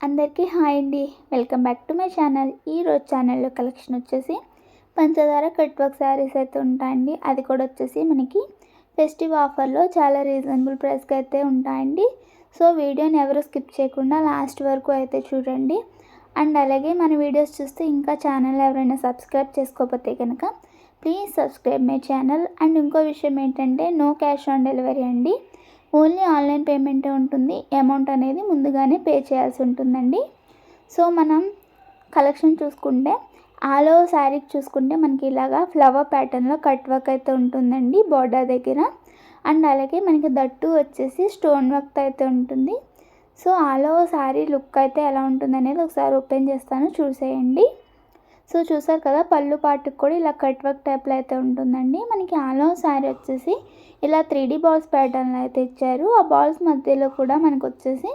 అందరికీ హాయ్ అండి. Welcome back to my channel. ఈరోజు ఛానల్లో కలెక్షన్ వచ్చేసి పంచదార కట్ వర్క్ శారీస్ అయితే ఉంటాయండి. అది కూడా వచ్చేసి మనకి ఫెస్టివ్ ఆఫర్లో చాలా రీజనబుల్ ప్రైస్కి అయితే ఉంటాయండి. సో వీడియోని ఎవరు స్కిప్ చేయకుండా లాస్ట్ వరకు అయితే చూడండి. అండ్ అలాగే మన వీడియోస్ చూస్తే ఇంకా ఛానల్ ఎవరైనా సబ్స్క్రైబ్ చేసుకోకపోతే కనుక please subscribe my channel. And ఇంకో విషయం ఏంటంటే నో క్యాష్ ఆన్ డెలివరీ అండి. ఓన్లీ ఆన్లైన్ పేమెంటే ఉంటుంది. అమౌంట్ అనేది ముందుగానే పే చేయాల్సి ఉంటుందండి. సో మనం కలెక్షన్ చూసుకుంటే ఆల్ ఓవర్ శారీకి చూసుకుంటే మనకి ఇలాగా ఫ్లవర్ ప్యాటర్న్లో కట్ వర్క్ అయితే ఉంటుందండి బోర్డర్ దగ్గర. అండ్ అలాగే మనకి దట్టు వచ్చేసి స్టోన్ వర్క్ అయితే ఉంటుంది. So all over sari look అయితే ఎలా ఉంటుంది అనేది ఒకసారి ఓపెన్ చేస్తాను, చూసేయండి. సో చూసారు కదా, పళ్ళు పాటుకు కూడా ఇలా కట్ వర్క్ టైప్లో అయితే ఉంటుందండి. మనకి ఆల్ ఓవర్ శారీ వచ్చేసి ఇలా 3D బాల్స్ ప్యాటర్న్లో అయితే ఇచ్చారు. ఆ బాల్స్ మధ్యలో కూడా మనకు వచ్చేసి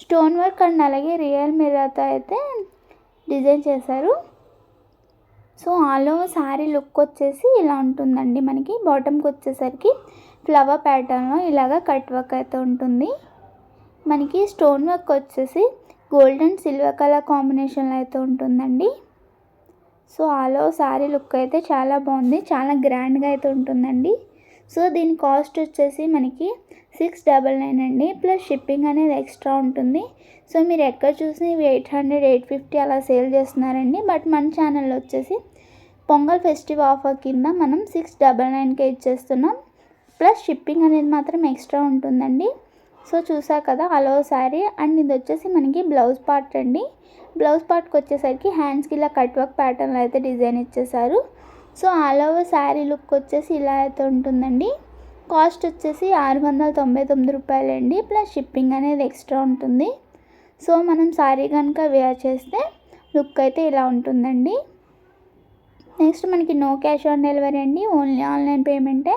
స్టోన్ వర్క్ అండ్ అలాగే రియల్ మిర్రర్తో అయితే డిజైన్ చేశారు. So all over sari look వచ్చేసి ఇలా ఉంటుందండి. మనకి బాటమ్కి వచ్చేసరికి ఫ్లవర్ ప్యాటర్న్లో ఇలాగ కట్ వర్క్ అయితే ఉంటుంది. మనకి స్టోన్ వర్క్ వచ్చేసి గోల్డ్ అండ్ సిల్వర్ కలర్ కాంబినేషన్లో అయితే ఉంటుందండి. So all over sari look అయితే చాలా బాగుంది, చాలా గ్రాండ్గా అయితే ఉంటుందండి. సో దీని కాస్ట్ వచ్చేసి మనకి 699 అండి. ప్లస్ షిప్పింగ్ అనేది ఎక్స్ట్రా ఉంటుంది. సో మీరు ఎక్కడ చూసినా ఇవి 800, 850 అలా సేల్ చేస్తున్నారండి. బట్ మన ఛానల్లో వచ్చేసి పొంగల్ ఫెస్టివ్ ఆఫర్ కింద మనం 699కే ఇచ్చేస్తున్నాం. ప్లస్ షిప్పింగ్ అనేది మాత్రం ఎక్స్ట్రా ఉంటుందండి. సో చూసారు కదా ఆల్ ఓవర్ శారీ. అండ్ ఇది వచ్చేసి మనకి బ్లౌజ్ పార్ట్ అండి. బ్లౌజ్ పార్ట్కి వచ్చేసరికి హ్యాండ్స్కి ఇలా కట్ వర్క్ ప్యాటర్న్లో అయితే డిజైన్ ఇచ్చేసారు. So all over sari look వచ్చేసి ఇలా అయితే ఉంటుందండి. కాస్ట్ వచ్చేసి 699 రూపాయలండి. ప్లస్ షిప్పింగ్ అనేది ఎక్స్ట్రా ఉంటుంది. సో మనం శారీ కనుక వేర్ చేస్తే లుక్ అయితే ఇలా ఉంటుందండి. నెక్స్ట్ మనకి నో క్యాష్ ఆన్ డెలివరీ అండి, ఓన్లీ ఆన్లైన్ పేమెంటే.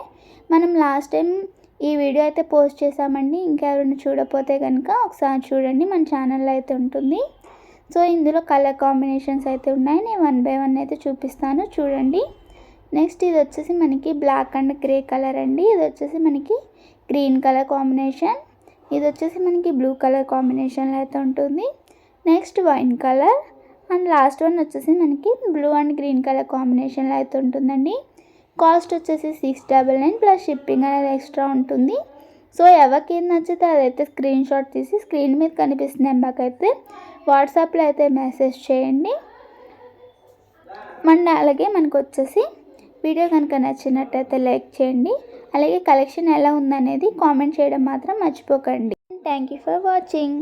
మనం లాస్ట్ టైం ఈ వీడియో అయితే పోస్ట్ చేసామండి. ఇంకెవరైనా చూడకపోతే కనుక ఒకసారి చూడండి, మన ఛానల్లో అయితే ఉంటుంది. సో ఇందులో కలర్ కాంబినేషన్స్ అయితే ఉన్నాయి. నేను 1 బై 1 అయితే చూపిస్తాను, చూడండి. నెక్స్ట్ ఇది వచ్చేసి మనకి బ్లాక్ అండ్ గ్రే కలర్ అండి. ఇది వచ్చేసి మనకి గ్రీన్ కలర్ కాంబినేషన్. ఇది వచ్చేసి మనకి బ్లూ కలర్ కాంబినేషన్లో అయితే ఉంటుంది. Next wine colour. And last one వచ్చేసి మనకి బ్లూ అండ్ గ్రీన్ కలర్ కాంబినేషన్లో అయితే ఉంటుందండి. కాస్ట్ వచ్చేసి 699 ప్లస్ షిప్పింగ్ అనేది ఎక్స్ట్రా ఉంటుంది. సో ఎవరికి ఏం నచ్చితే అదైతే స్క్రీన్ షాట్ తీసి స్క్రీన్ మీద కనిపిస్తున్న నెంబర్కి అయితే వాట్సాప్లో అయితే మెసేజ్ చేయండి. అలాగే మనకు వచ్చేసి వీడియో కనుక నచ్చినట్టయితే లైక్ చేయండి. అలాగే కలెక్షన్ ఎలా ఉందనేది కామెంట్ చేయడం మాత్రం మర్చిపోకండి. Thank you for watching.